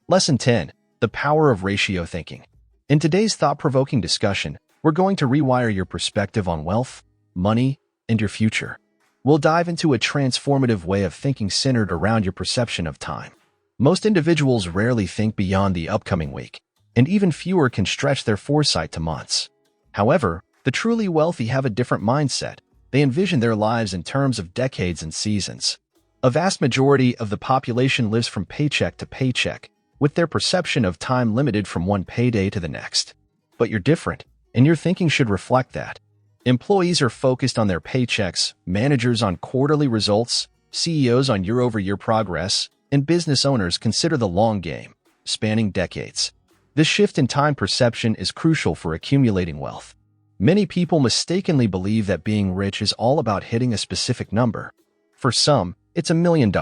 Lesson 10. The Power of Ratio Thinking. In today's thought-provoking discussion, we're going to rewire your perspective on wealth, money, and your future. We'll dive into a transformative way of thinking centered around your perception of time. Most individuals rarely think beyond the upcoming week, and even fewer can stretch their foresight to months. However, the truly wealthy have a different mindset. They envision their lives in terms of decades and seasons. A vast majority of the population lives from paycheck to paycheck, with their perception of time limited from one payday to the next. But you're different, and your thinking should reflect that. Employees are focused on their paychecks, managers on quarterly results, CEOs on year-over-year progress, and business owners consider the long game, spanning decades. This shift in time perception is crucial for accumulating wealth. Many people mistakenly believe that being rich is all about hitting a specific number. For some, it's $1 million.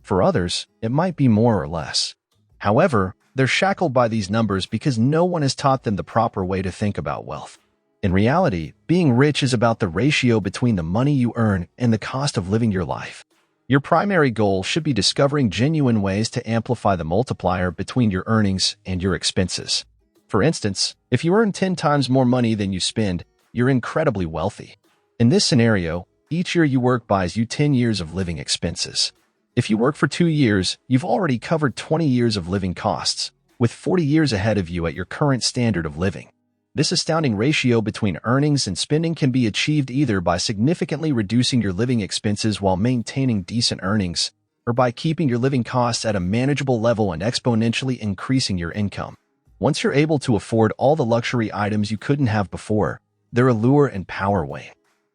For others, it might be more or less. However, they're shackled by these numbers because no one has taught them the proper way to think about wealth. In reality, being rich is about the ratio between the money you earn and the cost of living your life. Your primary goal should be discovering genuine ways to amplify the multiplier between your earnings and your expenses. For instance, if you earn 10 times more money than you spend, you're incredibly wealthy. In this scenario, each year you work buys you 10 years of living expenses. If you work for 2 years, you've already covered 20 years of living costs, with 40 years ahead of you at your current standard of living. This astounding ratio between earnings and spending can be achieved either by significantly reducing your living expenses while maintaining decent earnings, or by keeping your living costs at a manageable level and exponentially increasing your income. Once you're able to afford all the luxury items you couldn't have before, their allure and power wane.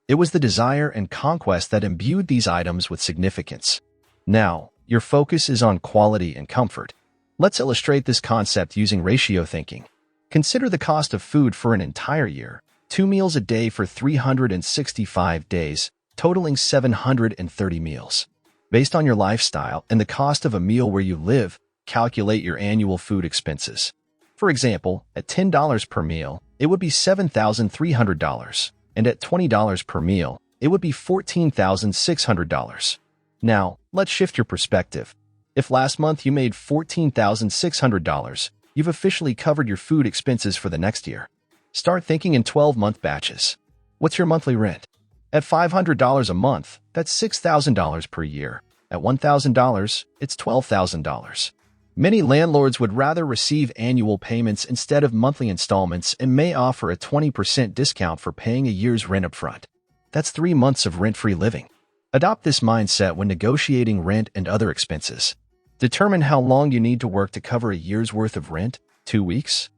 It was the desire and conquest that imbued these items with significance. Now, your focus is on quality and comfort. Let's illustrate this concept using ratio thinking. Consider the cost of food for an entire year, 2 meals a day for 365 days, totaling 730 meals. Based on your lifestyle and the cost of a meal where you live, calculate your annual food expenses. For example, at $10 per meal, it would be $7,300, and at $20 per meal, it would be $14,600. Now, let's shift your perspective. If last month you made $14,600, you've officially covered your food expenses for the next year. Start thinking in 12-month batches. What's your monthly rent? At $500 a month, that's $6,000 per year. At $1,000, it's $12,000. Many landlords would rather receive annual payments instead of monthly installments and may offer a 20% discount for paying a year's rent upfront. That's 3 months of rent-free living. Adopt this mindset when negotiating rent and other expenses. Determine how long you need to work to cover a year's worth of rent. 2 weeks?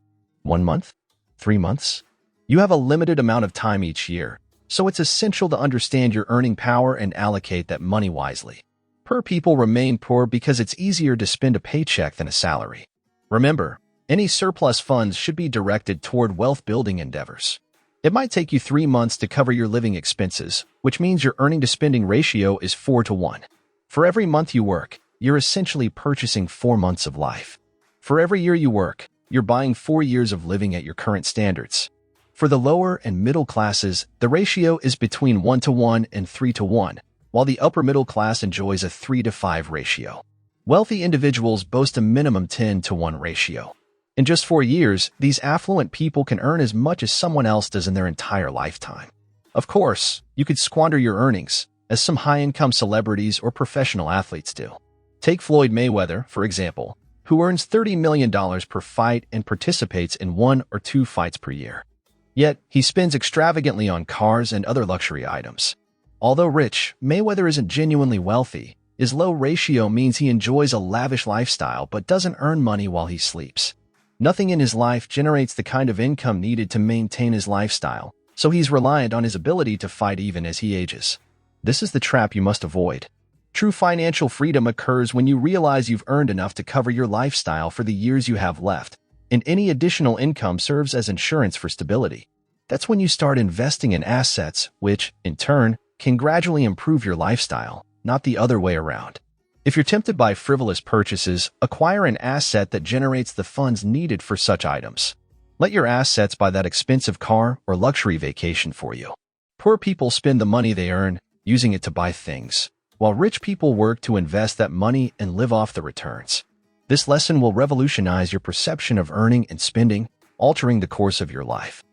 1 month? 3 months? You have a limited amount of time each year, so it's essential to understand your earning power and allocate that money wisely. Poor people remain poor because it's easier to spend a paycheck than a salary. Remember, any surplus funds should be directed toward wealth-building endeavors. It might take you 3 months to cover your living expenses, which means your earning-to-spending ratio is 4-to-1. For every month you work, you're essentially purchasing 4 months of life. For every year you work, you're buying 4 years of living at your current standards. For the lower and middle classes, the ratio is between 1-to-1 and 3-to-1, while the upper middle class enjoys a 3-to-5 ratio. Wealthy individuals boast a minimum 10-to-1 ratio. In just 4 years, these affluent people can earn as much as someone else does in their entire lifetime. Of course, you could squander your earnings, as some high-income celebrities or professional athletes do. Take Floyd Mayweather, for example, who earns $30 million per fight and participates in 1 or 2 fights per year. Yet, he spends extravagantly on cars and other luxury items. Although rich, Mayweather isn't genuinely wealthy. His low ratio means he enjoys a lavish lifestyle but doesn't earn money while he sleeps. Nothing in his life generates the kind of income needed to maintain his lifestyle, so he's reliant on his ability to fight even as he ages. This is the trap you must avoid. True financial freedom occurs when you realize you've earned enough to cover your lifestyle for the years you have left, and any additional income serves as insurance for stability. That's when you start investing in assets, which, in turn, can gradually improve your lifestyle, not the other way around. If you're tempted by frivolous purchases, acquire an asset that generates the funds needed for such items. Let your assets buy that expensive car or luxury vacation for you. Poor people spend the money they earn, using it to buy things, while rich people work to invest that money and live off the returns. This lesson will revolutionize your perception of earning and spending, altering the course of your life.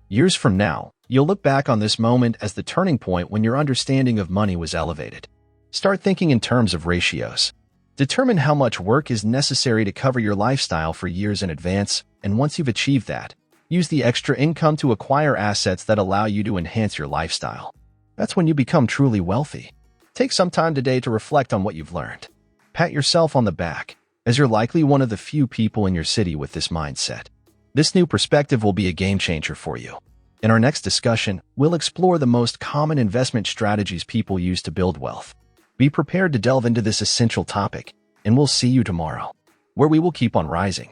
Years from now, you'll look back on this moment as the turning point when your understanding of money was elevated. Start thinking in terms of ratios. Determine how much work is necessary to cover your lifestyle for years in advance, and once you've achieved that, use the extra income to acquire assets that allow you to enhance your lifestyle. That's when you become truly wealthy. Take some time today to reflect on what you've learned. Pat yourself on the back, as you're likely one of the few people in your city with this mindset. This new perspective will be a game changer for you. In our next discussion, we'll explore the most common investment strategies people use to build wealth. Be prepared to delve into this essential topic, and we'll see you tomorrow, where we will keep on rising.